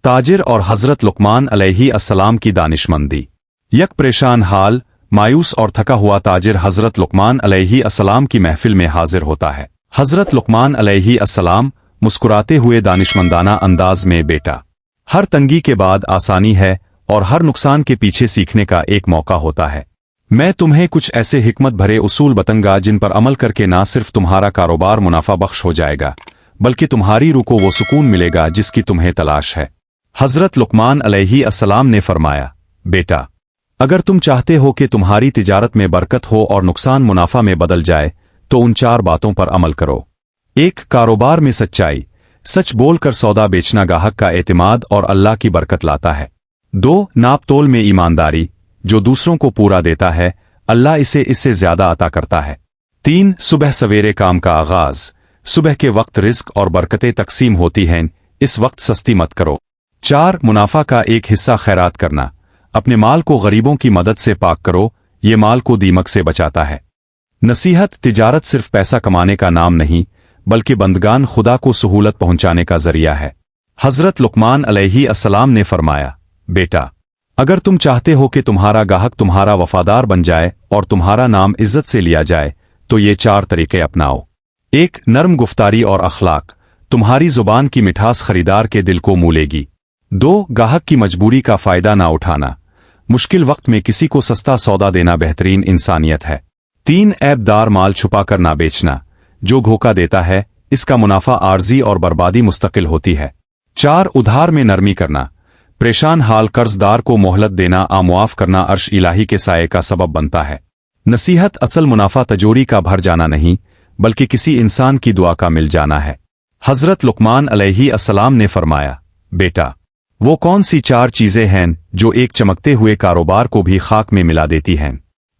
ताजिर और हजरत लुकमान अलैहि अस्सलाम की दानिशमंदी। यक परेशान हाल, मायूस और थका हुआ ताजिर हजरत लुकमान अलैहि अस्सलाम की महफिल में हाजिर होता है। हजरत लुकमान अलैहि अस्सलाम मुस्कुराते हुए दानिशमंदाना अंदाज में, बेटा, हर तंगी के बाद आसानी है और हर नुकसान के पीछे सीखने का एक मौका होता है। मैं तुम्हें कुछ ऐसे हिकमत भरे उसूल बताऊंगा जिन पर अमल करके ना सिर्फ तुम्हारा कारोबार मुनाफा बख्श हो जाएगा, बल्कि तुम्हारी रूह को वो सुकून मिलेगा जिसकी तुम्हें तलाश है। हजरत लुकमान अलैहि अस्सलाम ने फरमाया, बेटा, अगर तुम चाहते हो कि तुम्हारी तिजारत में बरकत हो और नुकसान मुनाफा में बदल जाए तो उन 4 बातों पर अमल करो। 1. कारोबार में सच्चाई, सच बोलकर सौदा बेचना गाहक का एतमाद और अल्लाह की बरकत लाता है। 2. नाप तोल में ईमानदारी, जो दूसरों को पूरा देता है अल्लाह इसे इससे ज्यादा अता करता है। 3. सुबह सवेरे काम का आगाज, सुबह के वक्त रिज्क और बरकतें तकसीम होती हैं, इस वक्त सस्ती मत करो। 4. मुनाफा का एक हिस्सा खैरात करना, अपने माल को गरीबों की मदद से पाक करो, ये माल को दीमक से बचाता है। नसीहत, तिजारत सिर्फ पैसा कमाने का नाम नहीं बल्कि बंदगान खुदा को सहूलत पहुंचाने का जरिया है। हजरत लुकमान अलैहि अस्सलाम ने फरमाया, बेटा, अगर तुम चाहते हो कि तुम्हारा गाहक तुम्हारा वफादार बन जाए और तुम्हारा नाम इज्जत से लिया जाए तो ये 4 तरीके अपनाओ। 1. नर्म गुफ्तारी और अखलाक, तुम्हारी जुबान की मिठास खरीदार के दिल को मूलेगी। 2. गाहक की मजबूरी का फायदा ना उठाना, मुश्किल वक्त में किसी को सस्ता सौदा देना बेहतरीन इंसानियत है। 3. ऐबदार माल छुपाकर ना बेचना, जो धोखा देता है इसका मुनाफा आर्जी और बर्बादी मुस्तकिल होती है। 4. उधार में नरमी करना, परेशान हाल कर्जदार को मोहलत देना आमुआफ करना अर्श इलाही के साये का सबब बनता है। नसीहत, असल मुनाफा तजोरी का भर जाना नहीं बल्कि किसी इंसान की दुआ का मिल जाना है। हजरत लुकमान अलैहि अस्सलाम ने फरमाया, बेटा, वो कौन सी 4 चीजें हैं जो एक चमकते हुए कारोबार को भी खाक में मिला देती हैं?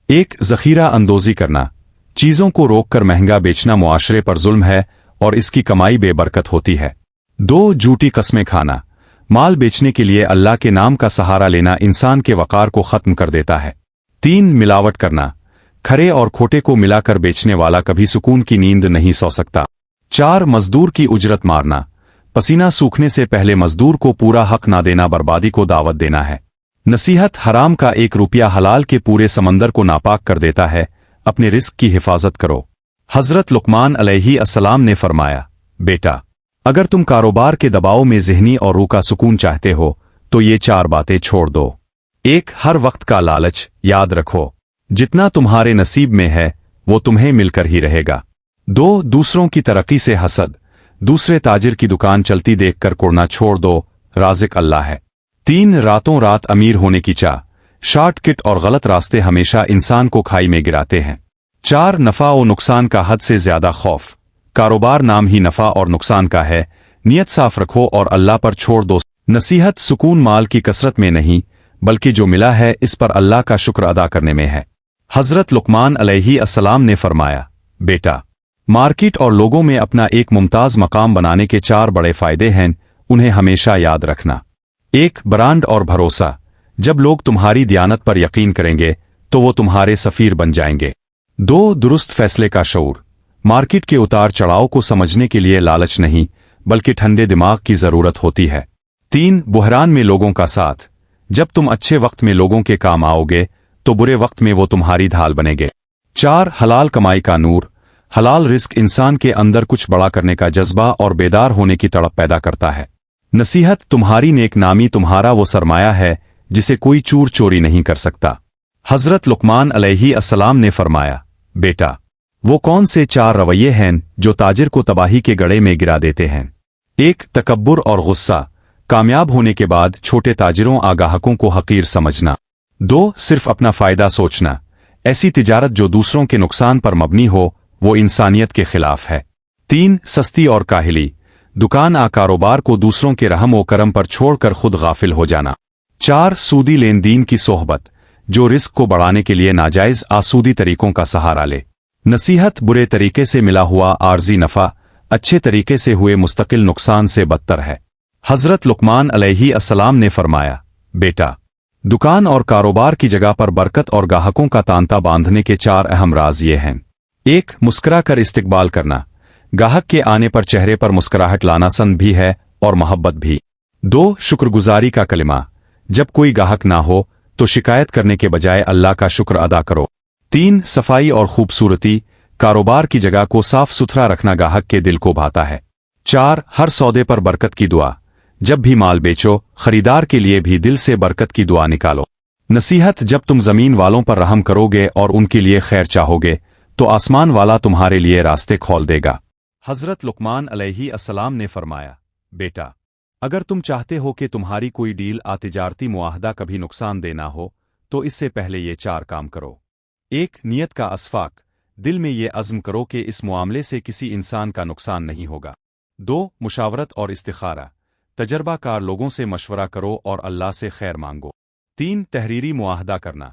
1. ज़ख़ीरा अंदोज़ी करना, चीजों को रोककर महंगा बेचना मुआशरे पर जुल्म है और इसकी कमाई बेबरकत होती है। 2. झूठी कस्में खाना, माल बेचने के लिए अल्लाह के नाम का सहारा लेना इंसान के वक़ार को खत्म कर देता है। 3. मिलावट करना, खरे और खोटे को मिलाकर बेचने वाला कभी सुकून की नींद नहीं सो सकता। 4. मजदूर की उजरत मारना, पसीना सूखने से पहले मजदूर को पूरा हक ना देना बर्बादी को दावत देना है। नसीहत, हराम का 1 रुपया हलाल के पूरे समंदर को नापाक कर देता है, अपने रिस्क की हिफाजत करो। हजरत लुकमान अलैहि अस्सलाम ने फरमाया, बेटा, अगर तुम कारोबार के दबाव में ज़हनी और रूह का सुकून चाहते हो तो ये 4 बातें छोड़ दो। 1. हर वक्त का लालच, याद रखो जितना तुम्हारे नसीब में है वो तुम्हें मिलकर ही रहेगा। 2. दूसरों की तरक्की से हसद, दूसरे ताजिर की दुकान चलती देखकर कुड़ना छोड़ दो, राज़िक अल्लाह है। 3. रातों रात अमीर होने की चाह, शॉर्टकट और गलत रास्ते हमेशा इंसान को खाई में गिराते हैं। 4. नफा और नुकसान का हद से ज्यादा खौफ, कारोबार नाम ही नफा और नुकसान का है, नियत साफ रखो और अल्लाह पर छोड़ दो। नसीहत, सुकून माल की कसरत में नहीं बल्कि जो मिला है इस पर अल्लाह का शुक्र अदा करने में है। हजरत लुकमान अलैहि अस्सलाम ने फरमाया, बेटा, मार्केट और लोगों में अपना एक मुमताज मकाम बनाने के 4 बड़े फायदे हैं, उन्हें हमेशा याद रखना। 1. ब्रांड और भरोसा, जब लोग तुम्हारी दियानत पर यकीन करेंगे तो वो तुम्हारे सफीर बन जाएंगे। 2. दुरुस्त फैसले का शऊर, मार्केट के उतार चढ़ाव को समझने के लिए लालच नहीं बल्कि ठंडे दिमाग की जरूरत होती है। 3. बुहरान में लोगों का साथ, जब तुम अच्छे वक्त में लोगों के काम आओगे तो बुरे वक्त में वो तुम्हारी ढाल बनेंगे। 4. हलाल कमाई का नूर, हलाल रिस्क इंसान के अंदर कुछ बड़ा करने का जज्बा और बेदार होने की तड़प पैदा करता है। नसीहत, तुम्हारी नेक नामी तुम्हारा वो सरमाया है जिसे कोई चूर चोरी नहीं कर सकता। हजरत लुकमान अलैहि अस्सलाम ने फरमाया, बेटा, वो कौन से 4 रवैये हैं जो ताजिर को तबाही के गड़े में गिरा देते हैं? 1. तकब्बुर और गुस्सा, कामयाब होने के बाद छोटे ताजिरों आगाहकों को हकीर समझना। 2. सिर्फ अपना फायदा सोचना, ऐसी तिजारत जो दूसरों के नुकसान पर मबनी हो वो इंसानियत के खिलाफ है। 3. सस्ती और काहिली, दुकान कारोबार को दूसरों के रहम व करम पर छोड़कर खुद गाफिल हो जाना। 4. सूदी लेन देन की सोहबत, जो रिस्क को बढ़ाने के लिए नाजायज आसूदी तरीकों का सहारा ले। नसीहत, बुरे तरीके से मिला हुआ आर्जी नफा अच्छे तरीके से हुए मुस्तकिल नुकसान से बदतर है। हजरत लुकमान अलैहि अस्सलाम ने फरमाया, बेटा, दुकान और कारोबार की जगह पर बरकत और गाहकों का तांता बांधने के 4 अहम राज ये हैं। 1. मुस्कुरा कर इस्तिकबाल करना, गाहक के आने पर चेहरे पर मुस्कुराहट लाना सन भी है और मोहब्बत भी। 2 शुक्रगुजारी का कलिमा, जब कोई गाहक ना हो तो शिकायत करने के बजाय अल्लाह का शुक्र अदा करो। 3 सफाई और खूबसूरती, कारोबार की जगह को साफ सुथरा रखना गाहक के दिल को भाता है। 4 हर सौदे पर बरकत की दुआ, जब भी माल बेचो खरीदार के लिए भी दिल से बरकत की दुआ निकालो। नसीहत, जब तुम जमीन वालों पर रहम करोगे और उनके लिए खैर चाहोगे तो आसमान वाला तुम्हारे लिए रास्ते खोल देगा। हजरत लुकमान अलैहि अस्सलाम ने फरमाया, बेटा, अगर तुम चाहते हो कि तुम्हारी कोई डील तिजारती मुआहदा कभी नुकसान देना हो तो इससे पहले ये 4 काम करो। 1 नियत का असफाक, दिल में ये अज़्म करो कि इस मामले से किसी इंसान का नुकसान नहीं होगा। 2 मुशावरत और इस्तिखारा, तजर्बाकार लोगों से मशवरा करो और अल्लाह से खैर मांगो। 3 तहरीरी मुआहदा करना,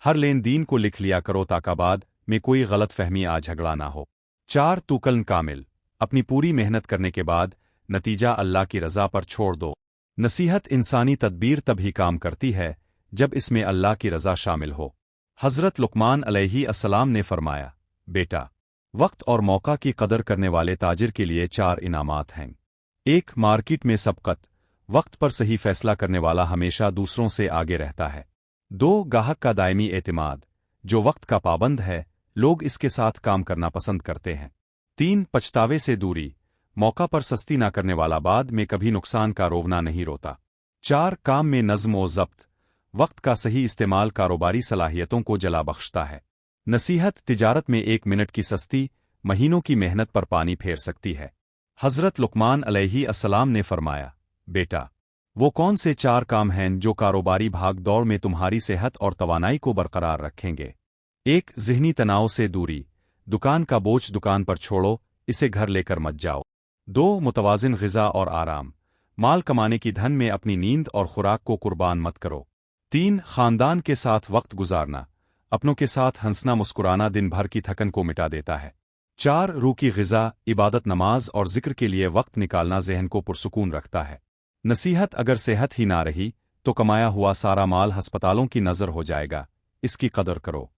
हर लेन देन को लिख लिया करो ताकि बाद में कोई गलत फहमी झगड़ा ना हो। 4 तुकल्न कामिल, अपनी पूरी मेहनत करने के बाद नतीजा अल्लाह की रज़ा पर छोड़ दो। नसीहत, इंसानी तदबीर तभी काम करती है जब इसमें अल्लाह की रज़ा शामिल हो। हज़रत लुकमान अलैहि अस्सलाम ने फरमाया, बेटा, वक्त और मौका की कदर करने वाले ताजिर के लिए 4 इनामात हैं। 1 मार्केट में सबकत, वक्त पर सही फैसला करने वाला हमेशा दूसरों से आगे रहता है। 2 गाहक का दायमी एतमाद, जो वक्त का पाबंद है लोग इसके साथ काम करना पसंद करते हैं। 3 पछतावे से दूरी, मौका पर सस्ती ना करने वाला बाद में कभी नुकसान का रोवना नहीं रोता। 4 काम में नज़्म व ज़ब्त, वक्त का सही इस्तेमाल कारोबारी सलाहियतों को जला बख्शता है। नसीहत, तिजारत में 1 मिनट की सस्ती महीनों की मेहनत पर पानी फेर सकती है। हज़रत लुकमान अलैहि अस्सलाम ने फरमाया, बेटा, वो कौन से 4 काम हैं जो कारोबारी भाग दौड़ में तुम्हारी सेहत और तवानाई को बरकरार रखेंगे। 1 ज़हनी तनाव से दूरी, दुकान का बोझ दुकान पर छोड़ो, इसे घर लेकर मत जाओ। 2 मुतवाज़िन ग़िज़ा और आराम, माल कमाने की धन में अपनी नींद और खुराक को कुर्बान मत करो। 3 ख़ानदान के साथ वक्त गुजारना, अपनों के साथ हंसना मुस्कुराना दिन भर की थकन को मिटा देता है। 4 रूह की ग़िज़ा, इबादत, नमाज और ज़िक्र के लिए वक्त निकालना ज़हन को पुरसुकून रखता है। नसीहत, अगर सेहत ही ना रही तो कमाया हुआ सारा माल हस्पतालों की नज़र हो जाएगा, इसकी कदर करो।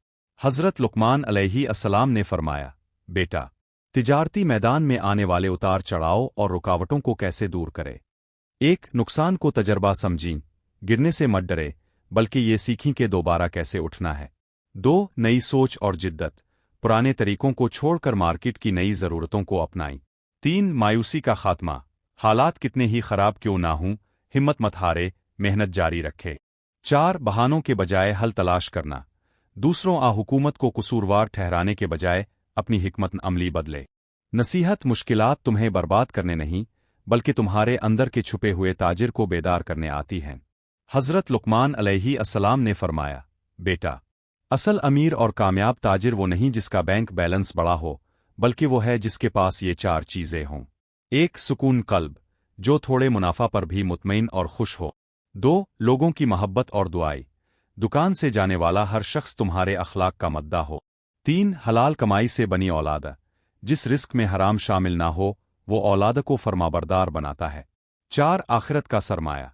हज़रत लुकमान अलैहि अस्सलाम ने फरमाया, बेटा, तिजारती मैदान में आने वाले उतार चढ़ाव और रुकावटों को कैसे दूर करे। 1 नुकसान को तजर्बा समझीं, गिरने से मत डरे बल्कि ये सीखें कि दोबारा कैसे उठना है। 2 नई सोच और जिद्दत, पुराने तरीकों को छोड़कर मार्केट की नई ज़रूरतों को अपनाएं। 3 मायूसी का खात्मा, हालात कितने ही खराब क्यों ना हों, हिम्मत मत हारे, मेहनत जारी रखे। 4 बहानों के बजाय हल तलाश करना, दूसरों हुकूमत को कसूरवार ठहराने के बजाय अपनी हिकमत अमली बदले। नसीहत, मुश्किलात तुम्हें बर्बाद करने नहीं बल्कि तुम्हारे अंदर के छुपे हुए ताजिर को बेदार करने आती हैं। हज़रत लुकमान अलैहि अस्सलाम ने फरमाया, बेटा, असल अमीर और कामयाब ताजिर वो नहीं जिसका बैंक बैलेंस बड़ा हो, बल्कि वो है जिसके पास ये 4 चीज़ें हों। 1 सुकून कल्ब, जो थोड़े मुनाफा पर भी मुतमईन और खुश हो। 2 लोगों की मोहब्बत और दुआई, दुकान से जाने वाला हर शख्स तुम्हारे अखलाक का मद्दा हो। 3 हलाल कमाई से बनी औलाद, जिस रिस्क में हराम शामिल ना हो वो औलाद को फरमाबरदार बनाता है। 4 आखिरत का सरमाया,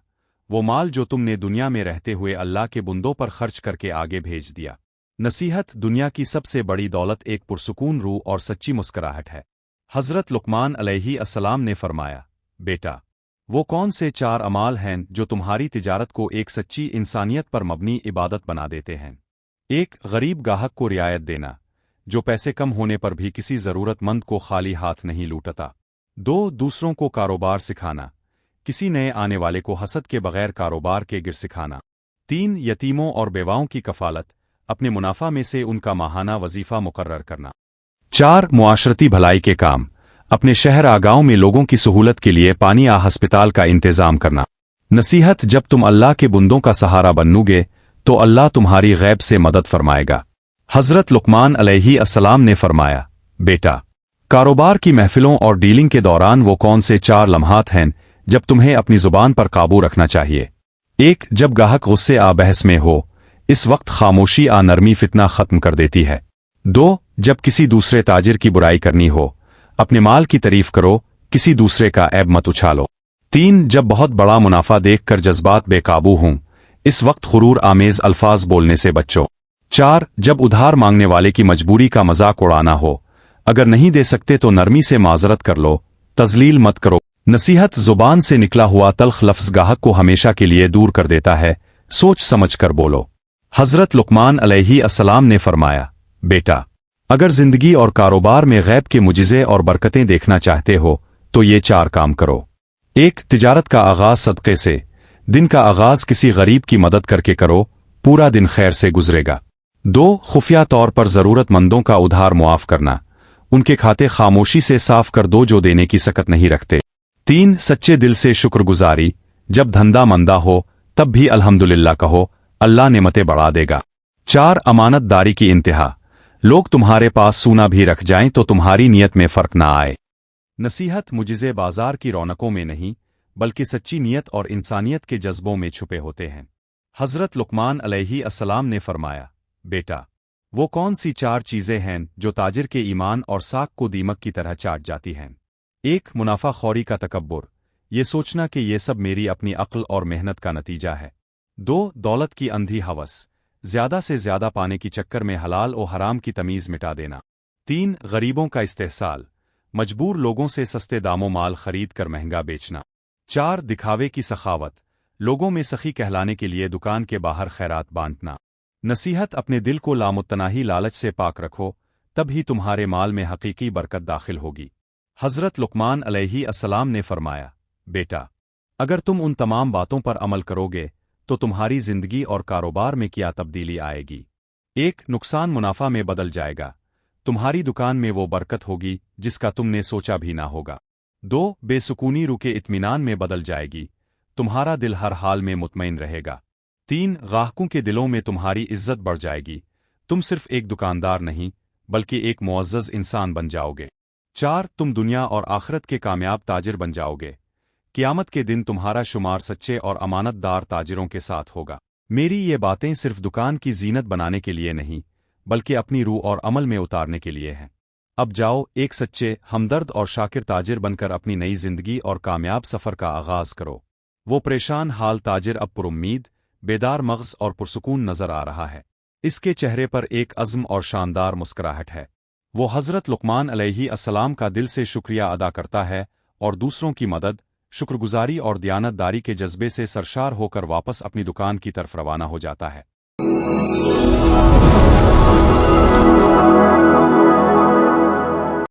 वो माल जो तुमने दुनिया में रहते हुए अल्लाह के बुंदों पर खर्च करके आगे भेज दिया। नसीहत, दुनिया की सबसे बड़ी दौलत एक पुरसुकून रूह और सच्ची मुस्कुराहट है। हज़रत लुकमान अलैहि अस्सलाम ने फरमाया, बेटा, वो कौन से 4 अमाल हैं जो तुम्हारी तिजारत को एक सच्ची इंसानियत पर मबनी इबादत बना देते हैं। 1 गरीब गाहक को रियायत देना, जो पैसे कम होने पर भी किसी ज़रूरतमंद को खाली हाथ नहीं लूटता। 2 दूसरों को कारोबार सिखाना, किसी नए आने वाले को हसद के बगैर कारोबार के गिर सिखाना। 3 यतीमों और बेवाओं की कफालत, अपने मुनाफा में से उनका माहाना वजीफा मुकर्रर करना। 4 मुआशरती भलाई के काम, अपने शहर गांव में लोगों की सहूलत के लिए पानी हस्पताल का इंतजाम करना। नसीहत, जब तुम अल्लाह के बुंदों का सहारा बनोगे तो अल्लाह तुम्हारी गैब से मदद फरमाएगा। हज़रत लुकमान अलैहि अस्सलाम ने फरमाया, बेटा, कारोबार की महफिलों और डीलिंग के दौरान वो कौन से 4 लम्हात हैं जब तुम्हें अपनी जुबान पर काबू रखना चाहिए। 1 जब गाहक गुस्से बहस में हो, इस वक्त खामोशी नरमी फितना खत्म कर देती है। 2 जब किसी दूसरे ताजिर की बुराई करनी हो, अपने माल की तारीफ करो, किसी दूसरे का ऐब मत उछालो। 3 जब बहुत बड़ा मुनाफा देखकर जज्बात बेकाबू हों, इस वक्त गुरूर आमेज अल्फाज बोलने से बचो। 4 जब उधार मांगने वाले की मजबूरी का मजाक उड़ाना हो, अगर नहीं दे सकते तो नरमी से माजरत कर लो, तजलील मत करो। नसीहत जुबान से निकला हुआ तल्ख लफ्ज गाहक को हमेशा के लिए दूर कर देता है, सोच समझ कर बोलो। हजरत लुकमान अलैहि अस्सलाम ने फरमाया, बेटा, अगर जिंदगी और कारोबार में गैब के मुजिज़े और बरकतें देखना चाहते हो तो ये 4 काम करो। 1. तिजारत का आगाज सदक़े से। दिन का आगाज किसी गरीब की मदद करके करो, पूरा दिन खैर से गुजरेगा। 2. खुफिया तौर पर जरूरतमंदों का उधार मुआफ करना, उनके खाते खामोशी से साफ कर दो जो देने की सकत नहीं रखते। 3. सच्चे दिल से शुक्रगुजारी, जब धंधा मंदा हो तब भी अल्हम्दुलिल्लाह कहो, अल्लाह नेमतें बढ़ा देगा। 4. अमानतदारी की इंतहा, लोग तुम्हारे पास सूना भी रख जाएं तो तुम्हारी नीयत में फर्क ना आए। नसीहत मुजिज़े बाजार की रौनकों में नहीं बल्कि सच्ची नीयत और इंसानियत के जज्बों में छुपे होते हैं। हजरत लुकमान अलैहि अस्सलाम ने फरमाया, बेटा, वो कौन सी 4 चीजें हैं जो ताजिर के ईमान और साख को दीमक की तरह चाट जाती हैं। 1. मुनाफा खौरी का तकब्बुर, ये सोचना कि ये सब मेरी अपनी अक्ल और मेहनत का नतीजा है। 2. दौलत की अंधी हवस, ज्यादा से ज्यादा पाने की चक्कर में हलाल और हराम की तमीज मिटा देना। 3. गरीबों का इस्तेहसाल, मजबूर लोगों से सस्ते दामों माल खरीद कर महंगा बेचना। 4. दिखावे की सखावत, लोगों में सखी कहलाने के लिए दुकान के बाहर खैरात बांटना। नसीहत, अपने दिल को लामुत्तनाही लालच से पाक रखो, तब ही तुम्हारे माल में हकीकी बरकत दाखिल होगी। हजरत लुकमान अलैहि अस्सलाम ने फरमाया, बेटा, अगर तुम उन तमाम बातों पर अमल करोगे तो तुम्हारी जिंदगी और कारोबार में क्या तब्दीली आएगी। 1. नुकसान मुनाफा में बदल जाएगा, तुम्हारी दुकान में वो बरकत होगी जिसका तुमने सोचा भी ना होगा। 2. बेसुकूनी रुके इत्मीनान में बदल जाएगी, तुम्हारा दिल हर हाल में मुतमईन रहेगा। 3. गाहकों के दिलों में तुम्हारी इज्जत बढ़ जाएगी, तुम सिर्फ एक दुकानदार नहीं बल्कि एक मुअज़्ज़ज़ इंसान बन जाओगे। 4. तुम दुनिया और आखिरत के कामयाब ताजिर बन जाओगे, क़यामत के दिन तुम्हारा शुमार सच्चे और अमानतदार ताजिरों के साथ होगा। मेरी ये बातें सिर्फ दुकान की जीनत बनाने के लिए नहीं बल्कि अपनी रूह और अमल में उतारने के लिए हैं। अब जाओ, एक सच्चे, हमदर्द और शाकिर ताजिर बनकर अपनी नई जिंदगी और कामयाब सफ़र का आगाज करो। वो परेशान हाल ताजिर अब पुरुम्मीद, बेदार मग़ज़ और पुरसुकून नजर आ रहा है। इसके चेहरे पर एक अज़्म और शानदार मुस्कुराहट है। वो हजरत लुकमान अलैहि अस्सलाम का दिल से शुक्रिया अदा करता है और दूसरों की मदद, शुक्रगुजारी और दयानतदारी के जज्बे से सरशार होकर वापस अपनी दुकान की तरफ रवाना हो जाता है।